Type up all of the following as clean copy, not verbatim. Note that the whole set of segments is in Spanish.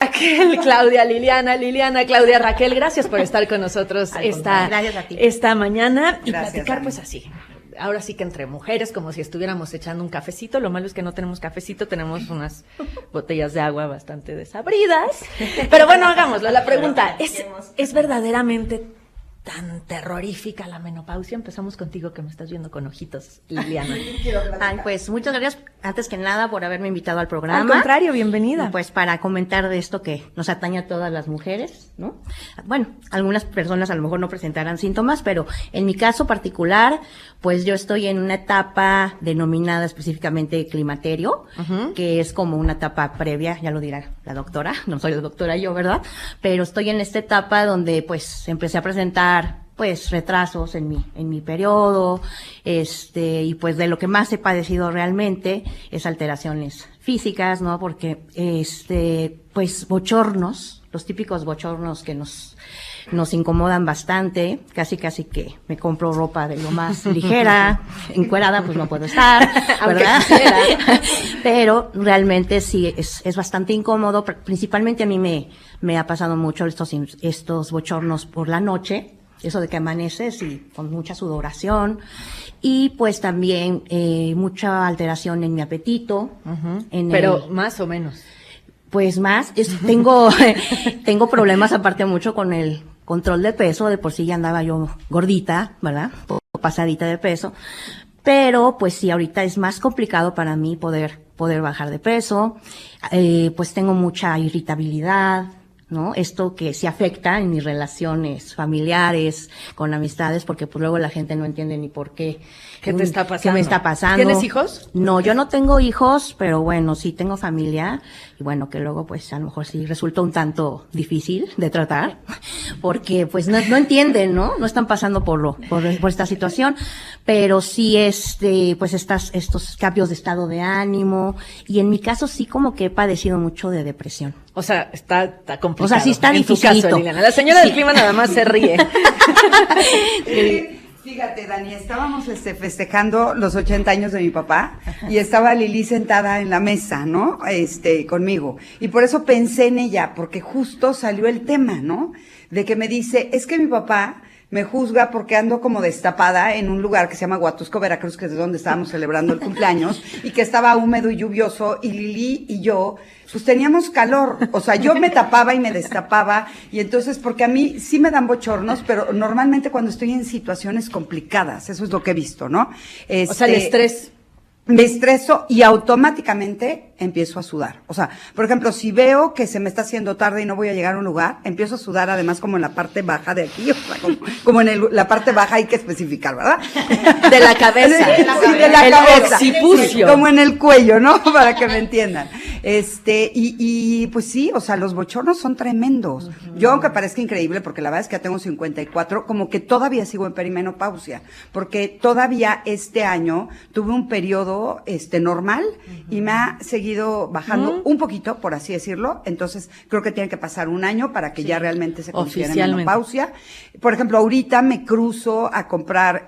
Raquel, Claudia, Liliana, Claudia, Raquel, gracias por estar con nosotros esta mañana y Gracias, platicar Dani. pues así. Ahora sí que entre mujeres, como si estuviéramos echando un cafecito. Lo malo es que no tenemos cafecito, tenemos unas botellas de agua bastante desabridas. Pero bueno, hagámoslo. La pregunta, ¿es verdaderamente tan terrorífica la menopausia? Empezamos contigo, que me estás viendo con ojitos, Liliana. Ay, pues muchas gracias, antes que nada, por haberme invitado al programa. Al contrario, bienvenida. Y pues para comentar de esto que nos atañe a todas las mujeres, ¿no? Bueno, algunas personas a lo mejor no presentarán síntomas, pero en mi caso particular, pues yo estoy en una etapa denominada específicamente climaterio, que es como una etapa previa, ya lo dirá la doctora, no soy la doctora yo, ¿verdad? Pero estoy en esta etapa donde pues empecé a presentar pues retrasos en mi periodo, y pues de lo que más he padecido realmente es alteraciones físicas, ¿no? Porque pues bochornos, los típicos bochornos que nos incomodan bastante, casi que me compro ropa de lo más ligera, encuerada pues no puedo estar, ¿verdad? Pero realmente sí es bastante incómodo, principalmente a mí me ha pasado mucho estos bochornos por la noche. Eso de que amaneces y con mucha sudoración y pues también mucha alteración en mi apetito. Pero más o menos. Pues más, tengo problemas aparte mucho con el control de peso, de por sí ya andaba yo gordita, ¿verdad? Pasadita de peso, pero pues sí, ahorita es más complicado para mí poder bajar de peso, pues tengo mucha irritabilidad, ¿no? Esto que sí afecta en mis relaciones familiares, con amistades, porque pues luego la gente no entiende ni por qué. ¿Qué te está pasando? ¿Qué me está pasando? ¿Tienes hijos? No, yo no tengo hijos, pero bueno, sí tengo familia, y bueno, que luego pues a lo mejor sí resulta un tanto difícil de tratar, porque pues no entienden, ¿no? No están pasando por esta situación, pero sí pues estos cambios de estado de ánimo, y en mi caso sí como que he padecido mucho de depresión. O sea, está complicado. O sea, sí está en tu dificilito. caso, Liliana. La señora del clima nada más se ríe. Fíjate, Dani, estábamos festejando los 80 años de mi papá y estaba Lili sentada en la mesa, ¿no? Conmigo. Y por eso pensé en ella, porque justo salió el tema, ¿no? De que me dice, es que mi papá me juzga porque ando como destapada en un lugar que se llama Huatusco, Veracruz, que es de donde estábamos celebrando el cumpleaños, y que estaba húmedo y lluvioso, y Lili y yo, pues teníamos calor, o sea, yo me tapaba y me destapaba, y entonces, porque a mí sí me dan bochornos, pero normalmente cuando estoy en situaciones complicadas, eso es lo que he visto, ¿no? O sea, el estrés. Me estreso y automáticamente empiezo a sudar. O sea, por ejemplo, si veo que se me está haciendo tarde y no voy a llegar a un lugar, empiezo a sudar además como en la parte baja de aquí, o sea, como en la parte baja hay que especificar, ¿verdad? De la cabeza. Sí, de la el cabeza. occipucio. Como en el cuello, ¿no? Para que me entiendan. Y pues sí, o sea, los bochornos son tremendos. Yo, aunque parezca increíble, porque la verdad es que ya tengo 54, como que todavía sigo en perimenopausia, porque todavía este año tuve un periodo normal y me ha seguido bajando un poquito, por así decirlo. Entonces, creo que tiene que pasar un año para que ya realmente se considere menopausia. Por ejemplo, ahorita me cruzo a comprar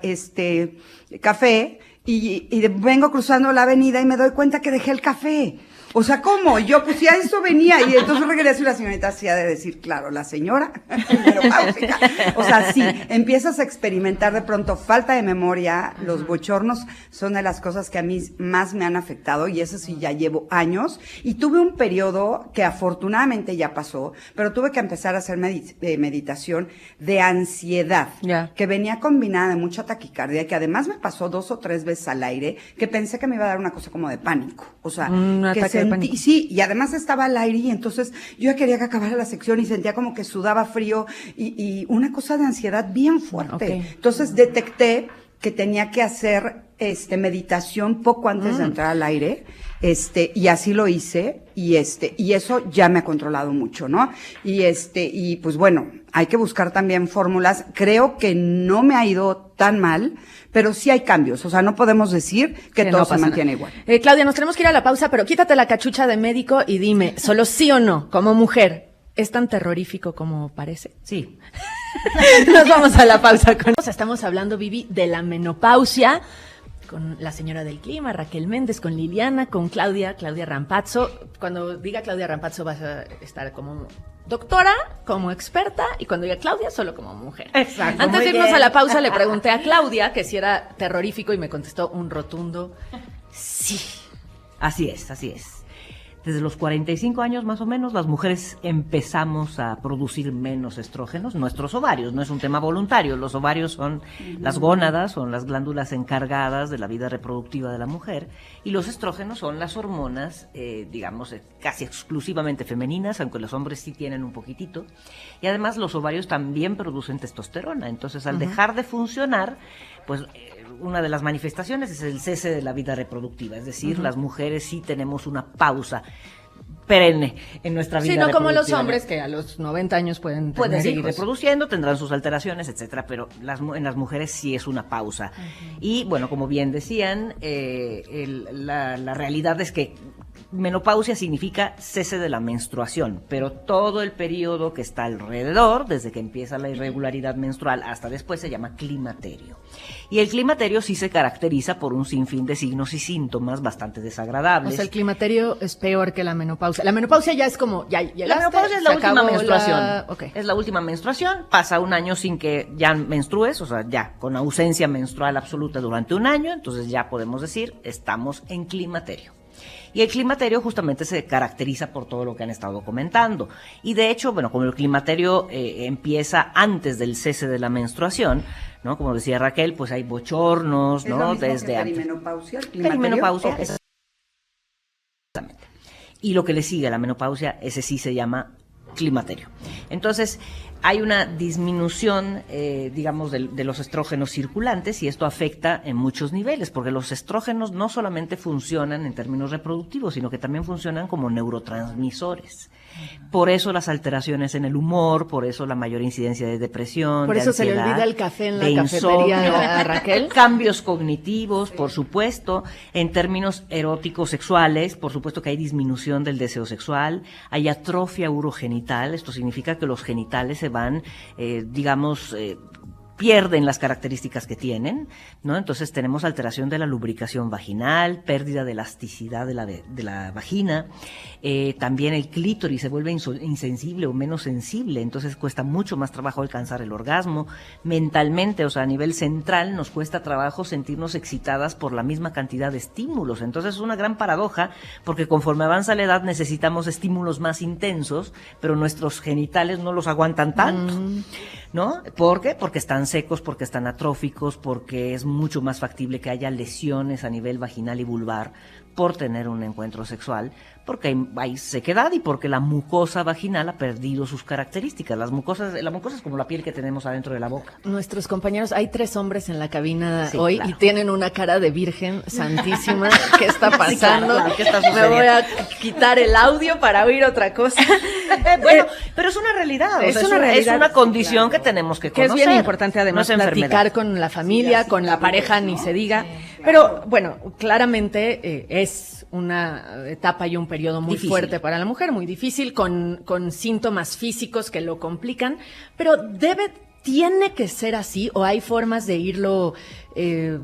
café y vengo cruzando la avenida y me doy cuenta que dejé el café. O sea, ¿cómo? Yo, pues, ya eso venía, y entonces regreso y la señorita hacía de decir, claro, la señora, menopáusica. O sea, sí, empiezas a experimentar de pronto falta de memoria, los bochornos son de las cosas que a mí más me han afectado, y eso sí ya llevo años, y tuve un periodo que afortunadamente ya pasó, pero tuve que empezar a hacer meditación de ansiedad, que venía combinada de mucha taquicardia, que además me pasó 2 o 3 veces al aire, que pensé que me iba a dar una cosa como de pánico, o sea, que sí, y además estaba al aire, y entonces yo ya quería que acabara la sección y sentía como que sudaba frío y una cosa de ansiedad bien fuerte. Entonces detecté que tenía que hacer meditación poco antes de entrar al aire, y así lo hice, y eso ya me ha controlado mucho, ¿no? Y pues bueno, hay que buscar también fórmulas. Creo que no me ha ido tan mal, pero sí hay cambios. O sea, no podemos decir que todo se mantiene igual. Claudia, nos tenemos que ir a la pausa, pero quítate la cachucha de médico y dime, solo sí o no, como mujer, ¿es tan terrorífico como parece? Sí. Nos vamos a la pausa. Estamos hablando, Vivi, de la menopausia. con la señora del clima, Raquel Méndez, con Liliana, con Claudia Rampazzo. Cuando diga Claudia Rampazzo vas a estar como doctora, como experta, y cuando diga Claudia, solo como mujer. Exacto. Antes de Muy irnos bien. a la pausa, le pregunté a Claudia que si era terrorífico y me contestó un rotundo sí. Así es, así es. Desde los 45 años más o menos, las mujeres empezamos a producir menos estrógenos. Nuestros ovarios, no es un tema voluntario. Los ovarios son las gónadas, son las glándulas encargadas de la vida reproductiva de la mujer. Y los estrógenos son las hormonas, digamos, casi exclusivamente femeninas, aunque los hombres sí tienen un poquitito. Y además los ovarios también producen testosterona. Entonces, al dejar de funcionar, pues una de las manifestaciones es el cese de la vida reproductiva, es decir, las mujeres sí tenemos una pausa perenne en nuestra vida. Sí, no como los reproductiva. hombres que a los 90 años pueden Pueden seguir hijos. reproduciendo, tendrán sus alteraciones, etcétera, pero en las mujeres sí es una pausa. Y bueno, como bien decían, la realidad es que menopausia significa cese de la menstruación, pero todo el periodo que está alrededor, desde que empieza la irregularidad menstrual hasta después, se llama climaterio. Y el climaterio sí se caracteriza por un sinfín de signos y síntomas bastante desagradables. O sea, el climaterio es peor que la menopausia. La menopausia ya es como, ya llegaste, La menopausia es la se última acabó menstruación. Ok. Es la última menstruación. Pasa un año sin que ya menstrues, o sea, ya con ausencia menstrual absoluta durante un año. Entonces ya podemos decir, estamos en climaterio. Y el climaterio justamente se caracteriza por todo lo que han estado comentando. Y de hecho, bueno, como el climaterio empieza antes del cese de la menstruación, ¿no? Como decía Raquel, pues hay bochornos, ¿Es ¿no? lo mismo Desde que antes. perimenopausia, el climaterio? Perimenopausia, Ok. exactamente. Y lo que le sigue a la menopausia, ese sí se llama climaterio. Entonces, hay una disminución, digamos, de los estrógenos circulantes y esto afecta en muchos niveles, porque los estrógenos no solamente funcionan en términos reproductivos, sino que también funcionan como neurotransmisores. Por eso las alteraciones en el humor, por eso la mayor incidencia de depresión, Por de eso se le ansiedad, olvida el café en la de cafetería insomnio, a Raquel. cambios cognitivos, por supuesto, en términos eróticos sexuales, por supuesto que hay disminución del deseo sexual, hay atrofia urogenital, esto significa que los genitales se van, pierden las características que tienen, ¿no? Entonces tenemos alteración de la lubricación vaginal, pérdida de elasticidad de la vagina, también el clítoris se vuelve insensible o menos sensible, entonces cuesta mucho más trabajo alcanzar el orgasmo. Mentalmente, o sea, a nivel central, nos cuesta trabajo sentirnos excitadas por la misma cantidad de estímulos, entonces es una gran paradoja, porque conforme avanza la edad necesitamos estímulos más intensos, pero nuestros genitales no los aguantan tanto, ¿no? ¿Por qué? Porque están secos, porque están atróficos, porque es mucho más factible que haya lesiones a nivel vaginal y vulvar por tener un encuentro sexual, porque hay sequedad y porque la mucosa vaginal ha perdido sus características. La mucosa es como la piel que tenemos adentro de la boca. Nuestros compañeros, hay 3 hombres en la cabina Sí, hoy claro. y tienen una cara de virgen santísima. ¿Qué está pasando? claro, ¿qué está Me sucediendo? voy a quitar el audio para oír otra cosa. Bueno, pero es una realidad, Es o sea, una realidad, es una condición que tenemos que Que es conocer. bien importante además No es enfermedad. platicar con la familia, Sí, con la pareja, ni se diga. Pero bueno, claramente es una etapa y un periodo muy Difícil. fuerte para la mujer, muy difícil, con síntomas físicos que lo complican, pero tiene que ser así o hay formas de irlo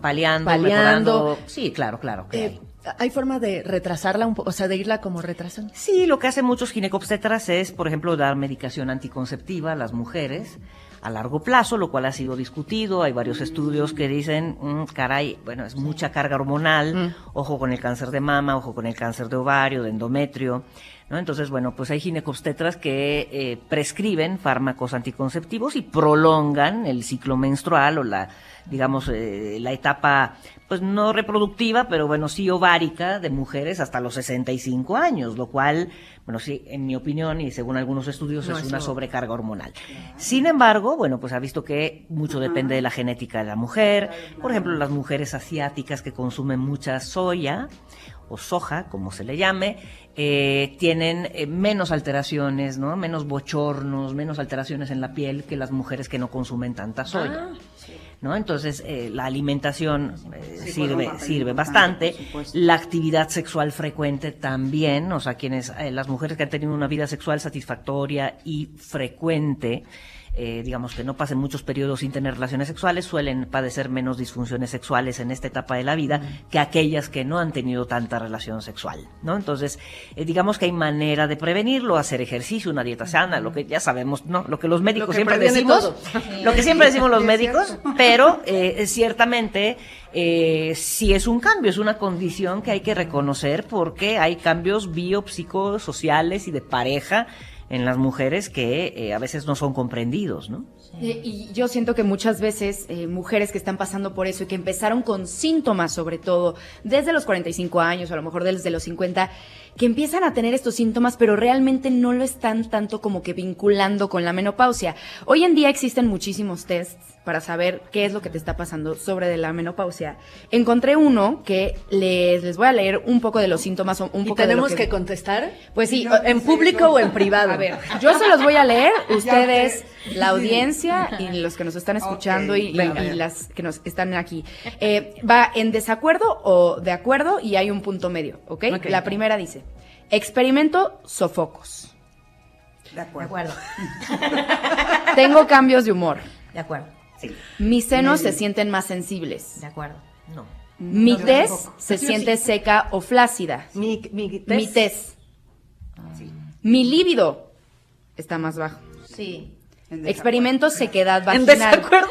Paliando, paliando. mejorando. Sí, claro que hay. Hay forma de retrasarla un poco, o sea, de irla como retrasando. Sí, lo que hacen muchos ginecobstetras es, por ejemplo, dar medicación anticonceptiva a las mujeres a largo plazo, lo cual ha sido discutido. Hay varios estudios que dicen, caray, bueno, es mucha carga hormonal, ojo con el cáncer de mama, ojo con el cáncer de ovario, de endometrio, ¿no? Entonces, bueno, pues hay ginecobstetras que prescriben fármacos anticonceptivos y prolongan el ciclo menstrual o la etapa, pues no reproductiva, pero bueno, sí ovárica de mujeres hasta los 65 años, lo cual, bueno, sí, en mi opinión y según algunos estudios No, es una eso- sobrecarga hormonal. Sin embargo, bueno, pues ha visto que mucho depende de la genética de la mujer. Por ejemplo, las mujeres asiáticas que consumen mucha soya o soja, como se le llame, tienen menos alteraciones, ¿no? Menos bochornos, menos alteraciones en la piel que las mujeres que no consumen tanta soya. ¿No? Entonces, la alimentación Sí, juega un papel sirve importante, bastante. por supuesto. La actividad sexual frecuente también, o sea, las mujeres que han tenido una vida sexual satisfactoria y frecuente, digamos que no pasen muchos periodos sin tener relaciones sexuales, suelen padecer menos disfunciones sexuales en esta etapa de la vida que aquellas que no han tenido tanta relación sexual, ¿no? Entonces, digamos que hay manera de prevenirlo, hacer ejercicio, una dieta sana, lo que ya sabemos, ¿no? Lo que los médicos siempre decimos, lo que siempre decimos los médicos, pero ciertamente sí es un cambio, es una condición que hay que reconocer porque hay cambios biopsicosociales y de pareja en las mujeres que a veces no son comprendidos, ¿no? Y yo siento que muchas veces mujeres que están pasando por eso y que empezaron con síntomas, sobre todo desde los 45 años o a lo mejor desde los 50, que empiezan a tener estos síntomas, pero realmente no lo están tanto como que vinculando con la menopausia. Hoy en día existen muchísimos tests para saber qué es lo que te está pasando sobre de la menopausia. Encontré uno que les voy a leer un poco de los síntomas, un poco de lo tenemos que contestar? Pues sí, ¿En público o en privado? A ver, yo se los voy a leer, ustedes, la audiencia y los que nos están escuchando y las que nos están aquí. Va en desacuerdo o de acuerdo y hay un punto medio, ¿ok? La primera dice, experimento sofocos. De acuerdo. De acuerdo. Tengo cambios de humor. De acuerdo. Sí. Mis senos se sienten más sensibles. De acuerdo. No. Mi tez se siente seca o flácida. Mi Mi tez. Mi líbido está más bajo. Sí. Experimento sequedad En vaginal. desacuerdo.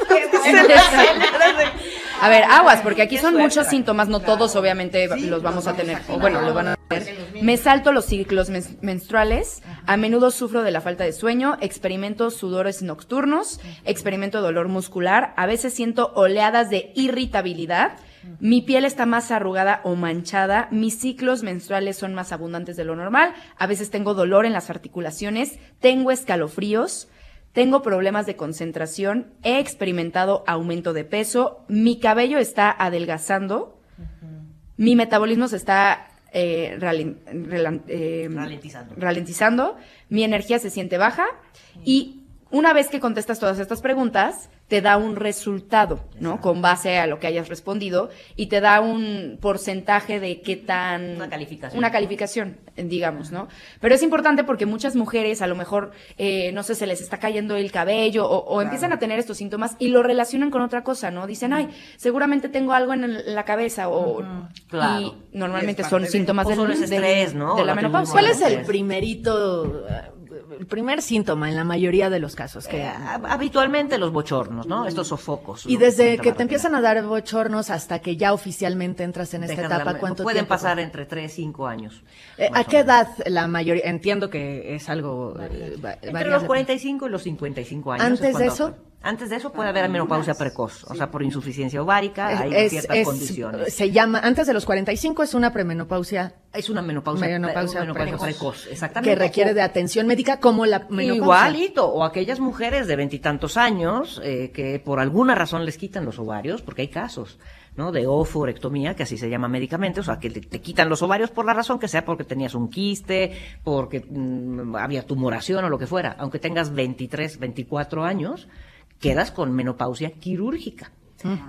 A ver, aguas, porque aquí son muchos síntomas, no todos obviamente los vamos a tener, o bueno, los van a tener. Me salto los ciclos menstruales, a menudo sufro de la falta de sueño, experimento sudores nocturnos, experimento dolor muscular, a veces siento oleadas de irritabilidad, mi piel está más arrugada o manchada, mis ciclos menstruales son más abundantes de lo normal, a veces tengo dolor en las articulaciones, tengo escalofríos, tengo problemas de concentración, he experimentado aumento de peso, mi cabello está adelgazando, mi metabolismo se está ralentizando, mi energía se siente baja y una vez que contestas todas estas preguntas, te da un resultado, ¿no? Con base a lo que hayas respondido y te da un porcentaje de qué tan... Una calificación, digamos, ¿no? Pero es importante porque muchas mujeres a lo mejor, no sé, se les está cayendo el cabello o empiezan a tener estos síntomas y lo relacionan con otra cosa, ¿no? Dicen, ay, seguramente tengo algo en la cabeza o... Claro. Y normalmente son síntomas o solo es estrés, ¿no? de O la la menopausia. ¿Cuál es el primer síntoma en la mayoría de los casos? Que Habitualmente los bochornos, ¿no? Estos sofocos. y ¿no? desde que te Retina. empiezan a dar bochornos hasta que ya oficialmente entras en esta Dejan de etapa, dar- ¿cuánto pueden tiempo? pasar entre 3 y 5 años. ¿A qué edad la mayoría? Entiendo que es algo Entre variable. los 45 y los 55 años. ¿Antes es cuando de eso? ocurre. Antes de eso puede haber menopausia precoz, o sea, por insuficiencia ovárica, hay ciertas condiciones. Se llama, antes de los 45 es una premenopausia Es una menopausia precoz, exactamente. que requiere de atención médica como la menopausia. Igualito, o aquellas mujeres de 20 y tantos años que por alguna razón les quitan los ovarios, porque hay casos, ¿no? De oforectomía, que así se llama médicamente, o sea, que te quitan los ovarios por la razón que sea, porque tenías un quiste, porque había tumoración o lo que fuera. Aunque tengas 23, 24 años, quedas con menopausia quirúrgica.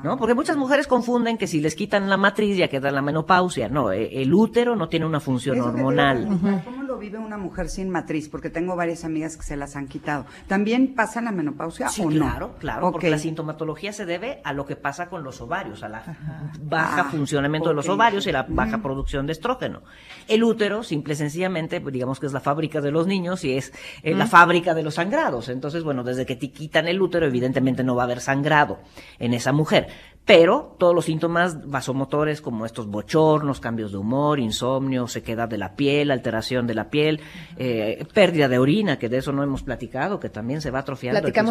¿No? Porque muchas mujeres confunden que si les quitan la matriz ya queda la menopausia. No, el útero no tiene una función Eso que te iba a hormonal. preguntar, ¿cómo lo vive una mujer sin matriz? Porque tengo varias amigas que se las han quitado. ¿También pasa la menopausia Sí, o no? claro, porque Ok. la sintomatología se debe a lo que pasa con los ovarios, a la baja funcionamiento de los ok. ovarios y la baja producción de estrógeno. El útero, simple y sencillamente, pues, digamos que es la fábrica de los niños y es la fábrica de los sangrados. Entonces, bueno, desde que te quitan el útero, evidentemente no va a haber sangrado en esa mujer. Pero todos los síntomas vasomotores como estos bochornos, cambios de humor, insomnio, sequedad de la piel, alteración de la piel, pérdida de orina, que de eso no hemos platicado, que también se va atrofiando. Platicamos